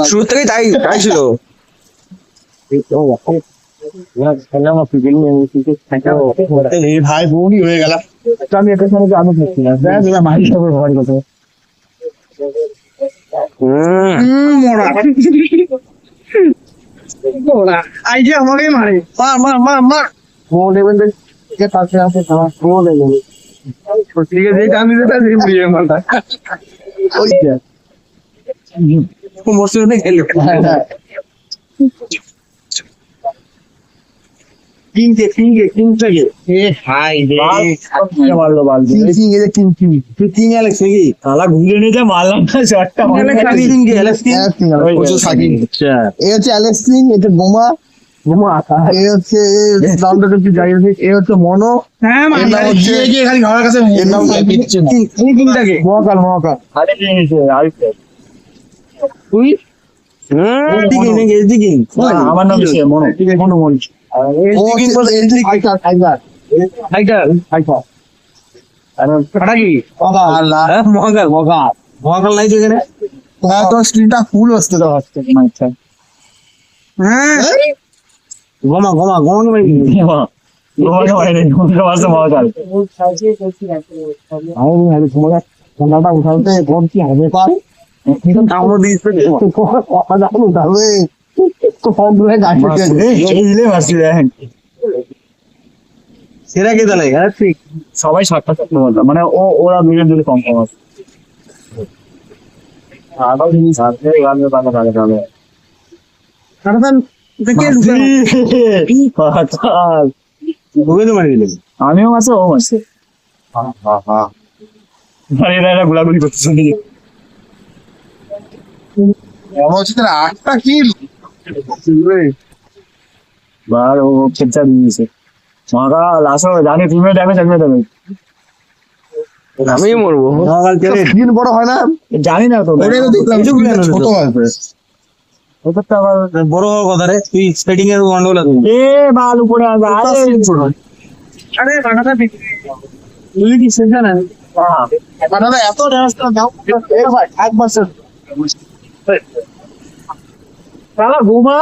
শুরু থেকেই তাই তাই ছিল। ভাই বোনই হয়ে গেল। আমি একটা সময় আমি করছি না মাইক ব্যবহার করতে আইডিয়া আমাকে মারে, মার মার মার মার। কালা ঘুরে নিয়ে যা মারলাম না শটটা বোমা এ হচ্ছে নামটা একটু যাই এ হচ্ছে মনো, মহাকাল মহাকাল তুই আমার নাম মনো মনো বলছি মহাকাল নাই তো এখানে স্ক্রিনটা ফুল হচ্ছে তো হচ্ছে ঘমা ঘমা ঘমা ঠান্ডাটা উঠাতে কি হবে সেরা কে তাহলে সবাই 7টা মানে ওরা দুজন যদি কম কম আছে আরো জিনিস আছে আমিও আছে ও আছে গোলাগুলি করতেছে 8টা কিল ও খেলছা দিয়েছে জানি তুমি ড্যামেজ আমি মরবো বড় হয় না জানি না তো ছোট আছে ওটা আবার বড় হওয়ার কথা রে তুই সেটিং এর গন্ডগোল আছে বাল উপরে আরে বানাটা তুই কি সেটা না বানাটা এত রেস্ট দাও ভাই 1% সালা ঘুমা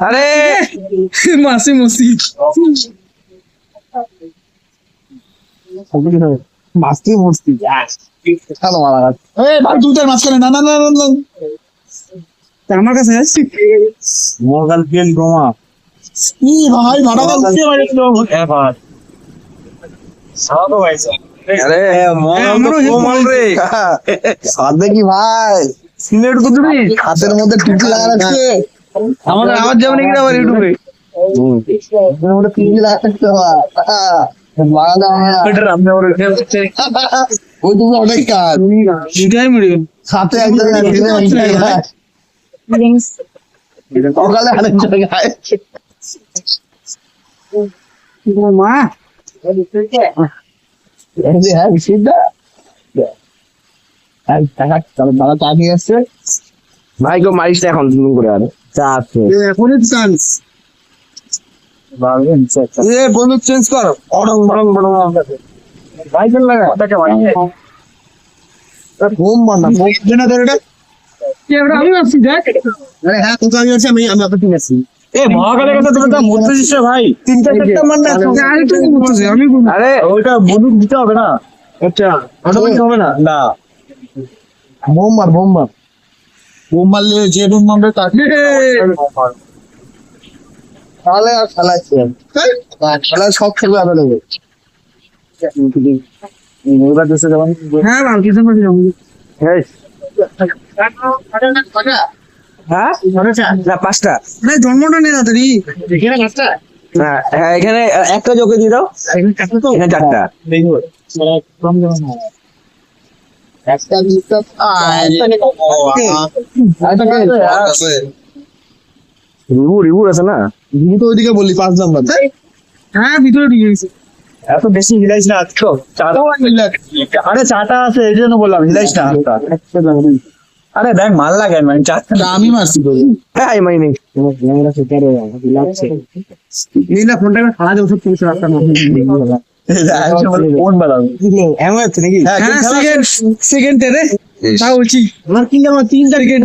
আরে মাসি মসি মাস্তি মস্তি ভালো মারা ভাই দুটার মাঝখানে না না না না আমার কাছে আসছি মর্গান পেন ব্রমা ভাই ভাড়া উঠে মারিছিল ভাই সাদা ভাই আরে মল রে সাদে কি ভাই সিলেট কুতুরি হাতের মধ্যে টুপি লাগা রাখছে আমাদের আওয়াজ যাবে নাকি আবার ইউটিউবে হাতের মধ্যে টুপি লাগা রাখতে হয় ওই তুমি অনেক কাজ সাথে একজন সকালে আরেক জায়গায় মা দাদা চা নিয়ে এসছে ভাই গো মারিস না এখন তুমি করে আরে চা আছে এখনই চান্স বন্ধু চেঞ্জ কর বাইকের লাগা ঘুম বান্ধা না ধরে আমি আসছি দেখ হ্যাঁ তোকে আমি হচ্ছে আমি আপনার টিম আছি মহাকালের কথা তুমি তো মরতেছিস ভাই 3-4টা মান না আমি আরে ওইটা বন্দুক দিতে হবে না আচ্ছা অটোমেটিক হবে না না বোম মারলে যে বোম মারবে তাকে তাহলে আর খেলাচ্ছে খেলা সব খেলবে অ্যাভেলেবল এবার দেশে যাবেন হ্যাঁ কিছু করে যাবো হ্যাঁ না 5টা না জন্মটা নেই তাড়াতাড়ি এখানে 5টা হ্যাঁ এখানে একটা যোগে দিয়ে দাও এখানে 4টা কম যাবে না একটা দিতে রিভু আছে না তুমি তো ওইদিকে বললি 5 নাম্বার হ্যাঁ ভিতরে ঢুকে গেছে এত বেশি হিলাইস না আজকে আরে চাটা আছে এই জন্য বললাম হিলাইস না আরে দেখ মাল লাগে আমি আমি মারছি হ্যাঁ আমি মাইনি এই না ফোনটা খাওয়া দিয়ে ওষুধ কিনতে রাস্তার মধ্যে ফোন বাড়াবো এমন হচ্ছে নাকি হ্যাঁ সেকেন্ড রে তাও বলছি আমার তিনটা 3 তারিখে